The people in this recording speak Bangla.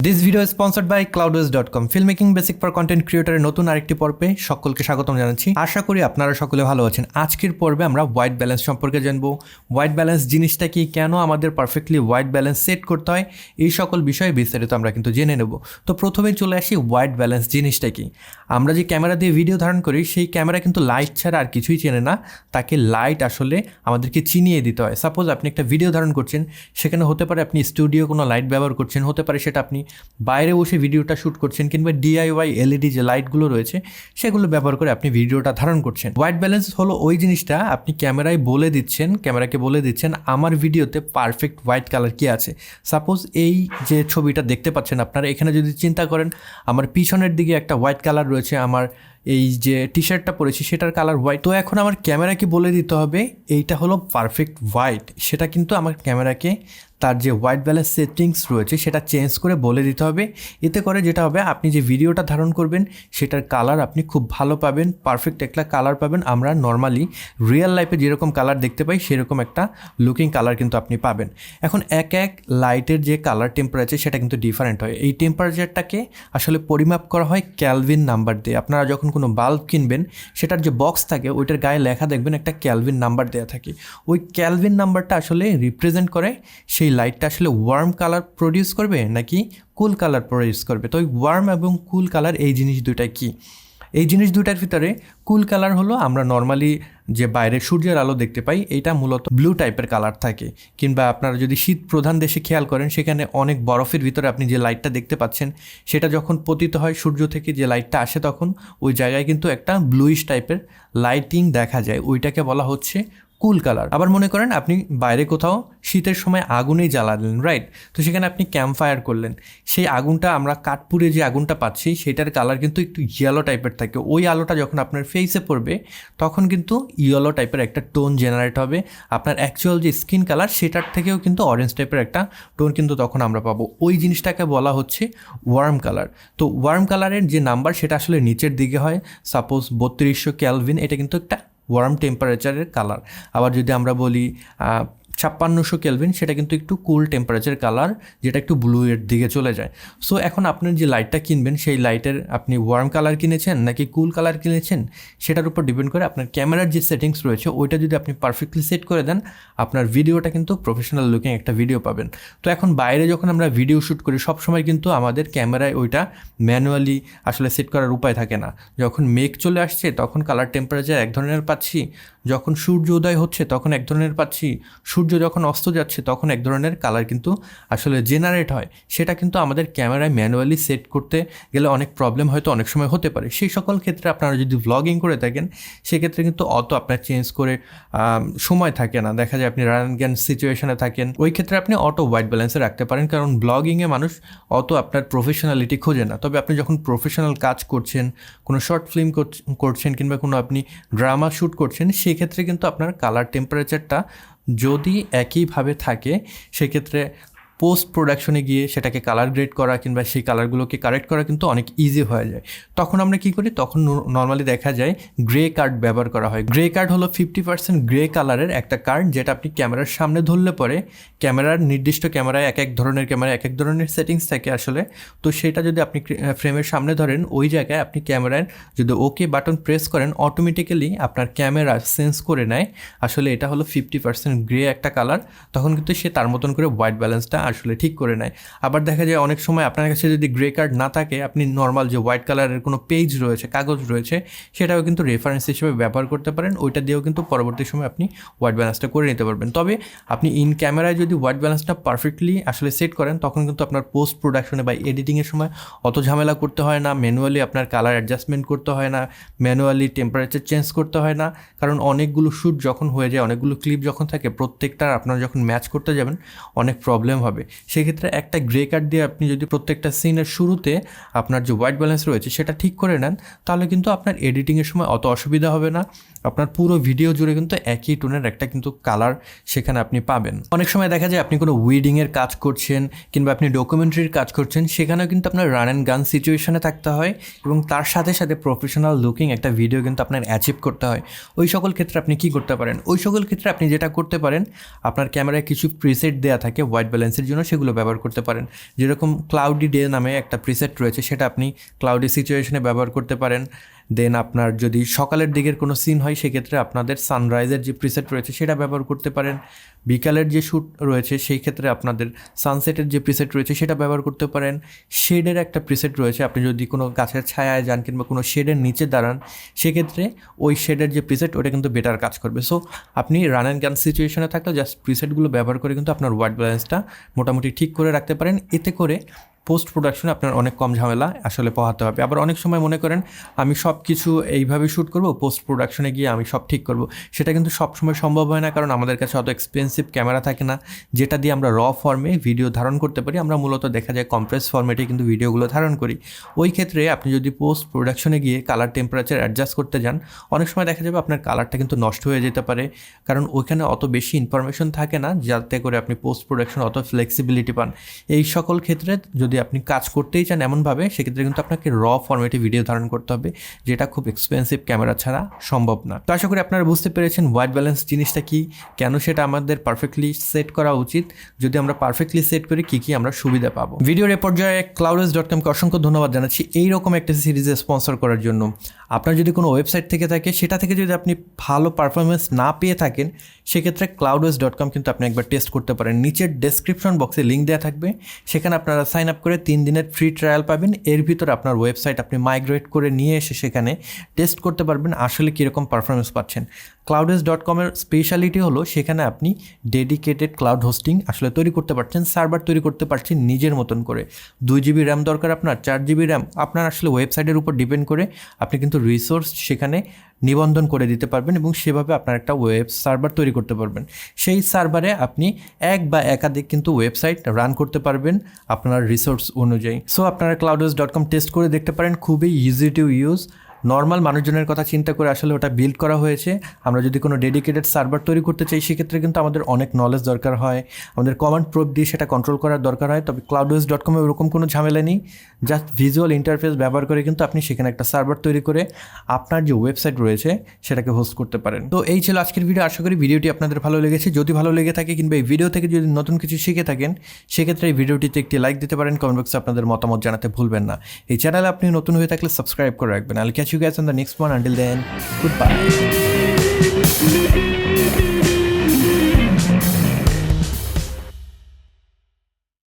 This video sponsored by cloudways.com filmmaking basic for content ক্রিয়েটরের নতুন আরেকটি পর্বে সকলকে স্বাগতম জানাচ্ছি। আশা করি আপনারা সকলে ভালো আছেন। আজকের পর্বে আমরা হোয়াইট ব্যালেন্স সম্পর্কে জানবো। হোয়াইট ব্যালেন্স জিনিসটা কি, কেন আমাদের পারফেক্টলি হোয়াইট ব্যালেন্স সেট করতে হয়, এই সকল বিষয়ে বিস্তারিত আমরা কিন্তু জেনে নেব। তো প্রথমেই চলে আসি হোয়াইট ব্যালেন্স জিনিসটা কি। আমরা যে ক্যামেরা দিয়ে ভিডিও ধারণ করি সেই ক্যামেরা কিন্তু লাইট ছাড়া আর কিছুই চেনে না, তাকে লাইট আসলে আমাদেরকে চিনিয়ে দিতে হয়। সাপোজ আপনি একটা ভিডিও ধারণ করছেন, সেখানে হতে পারে আপনি স্টুডিও কোনো লাইট ব্যবহার করছেন, হতে পারে সেটা আপনি বাইরে বসে ভিডিওটা শ্যুট করছেন, কিংবা ডিআইওয়াই এলইডি যে লাইটগুলো রয়েছে সেগুলো ব্যবহার করে আপনি ভিডিওটা ধারণ করছেন। হোয়াইট ব্যালেন্স হলো ওই জিনিসটা আপনি ক্যামেরাকে বলে দিচ্ছেন আমার ভিডিওতে পারফেক্ট হোয়াইট কালার কি আছে। সাপোজ এই যে ছবিটা দেখতে পাচ্ছেন আপনারা, এখানে যদি চিন্তা করেন আমার পিছনের দিকে একটা হোয়াইট কালার রয়েছে, আমার এই যে টি শার্টটা পরেছি সেটার কালার হোয়াইট। তো এখন আমার ক্যামেরাকে বলে দিতে হবে এইটা হলো পারফেক্ট হোয়াইট। সেটা কিন্তু আমার ক্যামেরাকে তার যে হোয়াইট ব্যালেন্স সেটিংস রয়েছে সেটা চেঞ্জ করে বলে দিতে হবে। এতে করে যেটা হবে, আপনি যে ভিডিওটা ধারণ করবেন সেটার কালার আপনি খুব ভালো পাবেন, পারফেক্ট একটা কালার পাবেন। আমরা নর্মালি রিয়েল লাইফে যেরকম কালার দেখতে পাই সেরকম একটা লুকিং কালার কিন্তু আপনি পাবেন। এখন এক লাইটের যে কালার টেম্পারেচার সেটা কিন্তু ডিফারেন্ট হয়। এই টেম্পারেচারটাকে আসলে পরিমাপ করা হয় ক্যালভিন নাম্বার দিয়ে। আপনারা যখন কোনো বাল্ব কিনবেন সেটার যে বক্স থাকে ওইটার গায়ে লেখা দেখবেন একটা ক্যালভিন নাম্বার দেওয়া থাকে। ওই ক্যালভিন নাম্বারটা আসলে রিপ্রেজেন্ট করে সেই লাইটটা আসলে ওয়ার্ম কালার প্রডিউস করবে নাকি কুল কালার প্রডিউস করবে। তো ওই ওয়ার্ম এবং কুল কালার এই জিনিস দুইটাই কি, এই জিনিস দুইটার ভিতরে কুল কালার হলো আমরা নর্মালি যে বাইরে সূর্যের আলো দেখতে পাই, এইটা মূলত ব্লু টাইপের কালার থাকে। কিংবা আপনারা যদি শীত প্রধান দেশে খেয়াল করেন, সেখানে অনেক বরফের ভিতরে আপনি যে লাইটটা দেখতে পাচ্ছেন সেটা যখন পতিত হয় সূর্য থেকে, যে লাইটটা আসে তখন ওই জায়গায় কিন্তু একটা ব্লুইশ টাইপের লাইটিং দেখা যায়, ওইটাকে বলা হচ্ছে কুল কালার। আবার মনে করেন আপনি বাইরে কোথাও শীতের সময় আগুনেই জ্বালালেন, রাইট? তো সেখানে আপনি ক্যাম্প ফায়ার করলেন, সেই আগুনটা আমরা কাঠপুরে যে আগুনটা পাচ্ছি সেটার কালার কিন্তু একটু ইয়েলো টাইপের থাকে। ওই আলোটা যখন আপনার ফেসে পড়বে তখন কিন্তু ইয়েলো টাইপের একটা টোন জেনারেট হবে। আপনার অ্যাকচুয়াল যে স্কিন কালার সেটার থেকেও কিন্তু অরেঞ্জ টাইপের একটা টোন কিন্তু তখন আমরা পাবো। ওই জিনিসটাকে বলা হচ্ছে ওয়ার্ম কালার। তো ওয়ার্ম কালারের যে নাম্বার সেটা আসলে নিচের দিকে হয়। সাপোজ 3200 ক্যালভিন, এটা কিন্তু একটা ওয়ার্ম টেম্পারেচারের কালার। আবার যদি আমরা বলি 5600 কেলভিন, সেটা কিন্তু একটু কুল টেম্পারেচার কালার, যেটা একটু ব্লু এর দিকে চলে যায়। সো এখন আপনার যে লাইটটা কিনবেন সেই লাইটের আপনি ওয়ার্ম কালার কিনেছেন নাকি কুল কালার কিনেছেন সেটার উপর ডিপেন্ড করে আপনার ক্যামেরার যে সেটিংস রয়েছে ওইটা যদি আপনি পারফেক্টলি সেট করে দেন, আপনার ভিডিওটা কিন্তু প্রফেশনাল লুকিং একটা ভিডিও পাবেন। তো এখন বাইরে যখন আমরা ভিডিও শ্যুট করি সবসময় কিন্তু আমাদের ক্যামেরায় ওইটা ম্যানুয়ালি আসলে সেট করার উপায় থাকে না। যখন মেঘ চলে আসছে তখন কালার টেম্পারেচার এক ধরনের পাচ্ছি, যখন সূর্য উদয় হচ্ছে তখন এক ধরনের পাচ্ছি, সূর্য যখন অস্ত যাচ্ছে তখন এক ধরনের কালার কিন্তু আসলে জেনারেট হয়। সেটা কিন্তু আমাদের ক্যামেরায় ম্যানুয়ালি সেট করতে গেলে অনেক প্রবলেম হয়তো অনেক সময় হতে পারে। সেই সকল ক্ষেত্রে আপনারা যদি ভ্লগিং করে থাকেন সেক্ষেত্রে কিন্তু অত আপনার চেঞ্জ করে সময় থাকে না। দেখা যায় আপনি রান গ্যান সিচুয়েশনে থাকেন, ওই ক্ষেত্রে আপনি অটো হোয়াইট ব্যালেন্সে রাখতে পারেন, কারণ ব্লগিংয়ে মানুষ অত আপনার প্রফেশনালিটি খোঁজে না। তবে আপনি যখন প্রফেশনাল কাজ করছেন, কোনো শর্ট ফিল্ম করছেন কিংবা কোনো আপনি ড্রামা শ্যুট করছেন, সেক্ষেত্রে কিন্তু আপনার কালার টেম্পারেচারটা যদি একইভাবে থাকে সেক্ষেত্রে পোস্ট প্রোডাকশনে গিয়ে সেটাকে কালার গ্রেড করা কিংবা সেই কালারগুলোকে কারেক্ট করা কিন্তু অনেক ইজি হয়ে যায়। তখন আমরা কী করি, তখন নর্মালি দেখা যায় গ্রে কার্ড ব্যবহার করা হয়। গ্রে কার্ড হলো 50% গ্রে কালারের একটা কার্ড, যেটা আপনি ক্যামেরার সামনে ধরলে পরে ক্যামেরার নির্দিষ্ট ক্যামেরায় এক ধরনের ক্যামেরা এক ধরনের সেটিংস থাকে আসলে। তো সেটা যদি আপনি ফ্রেমের সামনে ধরেন, ওই জায়গায় আপনি ক্যামেরার যদি ওকে বাটন প্রেস করেন, অটোমেটিক্যালি আপনার ক্যামেরা সেন্স করে নেয় আসলে এটা হলো 50% গ্রে একটা কালার। তখন কিন্তু সে তার মতন করে হোয়াইট ব্যালেন্সটা আসলে ঠিক করে নেয়। আবার দেখা যায় অনেক সময় আপনার কাছে যদি গ্রে কার্ড না থাকে, আপনি নর্মাল যে হোয়াইট কালারের কোনো পেজ রয়েছে, কাগজ রয়েছে, সেটাও কিন্তু রেফারেন্স হিসেবে ব্যবহার করতে পারেন। ওইটা দিয়েও কিন্তু পরবর্তী সময় আপনি হোয়াইট ব্যালেন্সটা করে নিতে পারবেন। তবে আপনি ইন ক্যামেরায় যদি হোয়াইট ব্যালেন্সটা পারফেক্টলি আসলে সেট করেন তখন কিন্তু আপনার পোস্ট প্রোডাকশনে বা এডিটিংয়ের সময় অত ঝামেলা করতে হয় না, ম্যানুয়ালি আপনার কালার অ্যাডজাস্টমেন্ট করতে হয় না, ম্যানুয়ালি টেম্পারেচার চেঞ্জ করতে হয় না। কারণ অনেকগুলো শ্যুট যখন হয়ে যায়, অনেকগুলো ক্লিপ যখন থাকে, প্রত্যেকটার আপনারা যখন ম্যাচ করতে যাবেন অনেক প্রবলেম হবে। সেক্ষেত্রে একটা গ্রে কার্ড দিয়ে আপনি যদি প্রত্যেকটা সিনের শুরুতে আপনার যে হোয়াইট ব্যালেন্স রয়েছে সেটা ঠিক করে নেন, তাহলে কিন্তু আপনার এডিটিংয়ের সময় অত অসুবিধা হবে না। আপনার পুরো ভিডিও জুড়ে কিন্তু একই টোনের একটা কিন্তু কালার সেখানে আপনি পাবেন। অনেক সময় দেখা যায় আপনি কোনো ওয়েডিংয়ের কাজ করছেন কিংবা আপনি ডকুমেন্টারির কাজ করছেন, সেখানেও কিন্তু আপনার রান অ্যান্ড গান সিচুয়েশনে থাকতে হয় এবং তার সাথে সাথে প্রফেশনাল লুকিং একটা ভিডিও কিন্তু আপনার অ্যাচিভ করতে হয়। ওই সকল ক্ষেত্রে আপনি কি করতে পারেন, ওই সকল ক্ষেত্রে আপনি যেটা করতে পারেন, আপনার ক্যামেরায় কিছু প্রিসেট দেওয়া থাকে হোয়াইট ব্যালেন্সের জন্য সেগুলো ব্যবহার করতে পারেন। যেরকম ক্লাউডি ডে নামে একটা প্রিসেট রয়েছে, সেটা আপনি ক্লাউডি সিচুয়েশনে ব্যবহার করতে পারেন। দেন আপনার যদি সকালের দিকের কোনো সিন হয় সেক্ষেত্রে আপনাদের সানরাইজের যে প্রিসেট রয়েছে সেটা ব্যবহার করতে পারেন। বিকালের যে শ্যুট রয়েছে সেই ক্ষেত্রে আপনাদের সানসেটের যে প্রিসেট রয়েছে সেটা ব্যবহার করতে পারেন। শেডের একটা প্রিসেট রয়েছে, আপনি যদি কোনো গাছের ছায়ায় যান কিংবা কোনো শেডের নিচে দাঁড়ান সেক্ষেত্রে ওই শেডের যে প্রিসেট ওটা কিন্তু বেটার কাজ করবে। সো আপনি রান অ্যান্ড গান সিচুয়েশনে থাকলে জাস্ট প্রিসেটগুলো ব্যবহার করে কিন্তু আপনার হোয়াইট ব্যালেন্সটা মোটামুটি ঠিক করে রাখতে পারেন। এতে করে পোস্ট প্রোডাকশনে আপনার অনেক কম ঝামেলা আসলে পোহাতে হবে। আবার অনেক সময় মনে করেন আমি সব কিছু এইভাবে শ্যুট করব, পোস্ট প্রোডাকশনে গিয়ে আমি সব ঠিক করব, সেটা কিন্তু সবসময় সম্ভব হয় না, কারণ আমাদের কাছে অত এক্সপেন্সিভ ক্যামেরা থাকে না যেটা দিয়ে আমরা র ফর্মে ভিডিও ধারণ করতে পারি। আমরা মূলত দেখা যায় কম্প্রেস ফর্মেটে কিন্তু ভিডিওগুলো ধারণ করি। ওই ক্ষেত্রে আপনি যদি পোস্ট প্রোডাকশনে গিয়ে কালার টেম্পারেচার অ্যাডজাস্ট করতে যান, অনেক সময় দেখা যাবে আপনার কালারটা কিন্তু নষ্ট হয়ে যেতে পারে, কারণ ওইখানে অত বেশি ইনফরমেশন থাকে না যাতে করে আপনি পোস্ট প্রোডাকশন অত ফ্লেক্সিবিলিটি পান। এই সকল ক্ষেত্রে যদি আপনি কাজ করতেই চান এমনভাবে, সেক্ষেত্রে কিন্তু আপনাকে র ফরম্যাটে ভিডিও ধারণ করতে হবে, যেটা খুব এক্সপেন্সিভ ক্যামেরা ছাড়া সম্ভব না। তো আশা করি আপনারা বুঝতে পেরেছেন হোয়াইট ব্যালেন্স জিনিসটা কি, কেন সেটা আমাদের পারফেক্টলি সেট করা উচিত, যদি আমরা পারফেক্টলি সেট করি কী কী আমরা সুবিধা পাবো। ভিডিওর এ পর্যায়ে cloudways.com-কে অসংখ্য ধন্যবাদ জানাচ্ছি এইরকম একটা সিরিজে স্পন্সর করার জন্য। আপনার যদি কোনো ওয়েবসাইট থেকে থাকে, সেটা থেকে যদি আপনি ভালো পারফরমেন্স না পেয়ে থাকেন, সেক্ষেত্রে cloudways.com কিন্তু আপনি একবার টেস্ট করতে পারেন। নিচের ডেসক্রিপশন বক্সে লিঙ্ক দেওয়া থাকবে, সেখানে আপনারা সাইন আপ করে 3 দিনের ফ্রি ট্রায়াল পাবেন। এর ভিতর আপনার ওয়েবসাইট আপনি মাইগ্রেট করে নিয়ে এসে সেখানে টেস্ট করতে পারবেন আসলে কীরকম পারফরমেন্স পাচ্ছেন। cloudways.com-এর স্পেশালিটি হলো সেখানে আপনি ডেডিকেটেড ক্লাউড হোস্টিং আসলে তৈরি করতে পারছেন, সার্ভার তৈরি করতে পারছেন নিজের মতন করে। 2 GB র্যাম দরকার আপনার, 4 GB র্যাম, আপনার আসলে ওয়েবসাইটের উপর ডিপেন্ড করে আপনি কিন্তু রিসোর্স সেখানে নিবন্ধন করে দিতে পারবেন এবং সেভাবে আপনার একটা ওয়েব সার্ভার তৈরি করতে পারবেন। সেই সার্ভারে আপনি এক বা একাধিক কিন্তু ওয়েবসাইট রান করতে পারবেন আপনার রিসোর্স অনুযায়ী। সো আপনারা cloudways.com টেস্ট করে দেখতে পারেন, খুবই ইজি টু ইউজ। নর্মাল মানুষজনের কথা চিন্তা করে আসলে ওটা বিল্ড করা হয়েছে। আমরা যদি কোনো ডেডিকেটেড সার্ভার তৈরি করতে চাই সেক্ষেত্রে কিন্তু আমাদের অনেক নলেজ দরকার হয়, আমাদের কমান্ড প্রোব দিয়ে সেটা কন্ট্রোল করার দরকার হয়। তবে cloudways.com-এ ওরকম কোনো ঝামেলা নেই, জাস্ট ভিজুয়াল ইন্টারফেস ব্যবহার করে কিন্তু আপনি সেখানে একটা সার্ভার তৈরি করে আপনার যে ওয়েবসাইট রয়েছে সেটাকে হোস্ট করতে পারেন। তো এই ছিল আজকের ভিডিও। আশা করি ভিডিওটি আপনাদের ভালো লেগেছে। যদি ভালো লেগে থাকে কিংবা এই ভিডিও থেকে যদি নতুন কিছু শিখে থাকেন, সেক্ষেত্রে এই ভিডিওটিতে একটি লাইক দিতে পারেন, কমেন্ট বক্সে আপনাদের মতামত জানাতে ভুলবেন না। এই চ্যানেলে আপনি নতুন হয়ে থাকলে সাবস্ক্রাইব করে রাখবেন। I'll catch you guys on the next one. Until then, goodbye.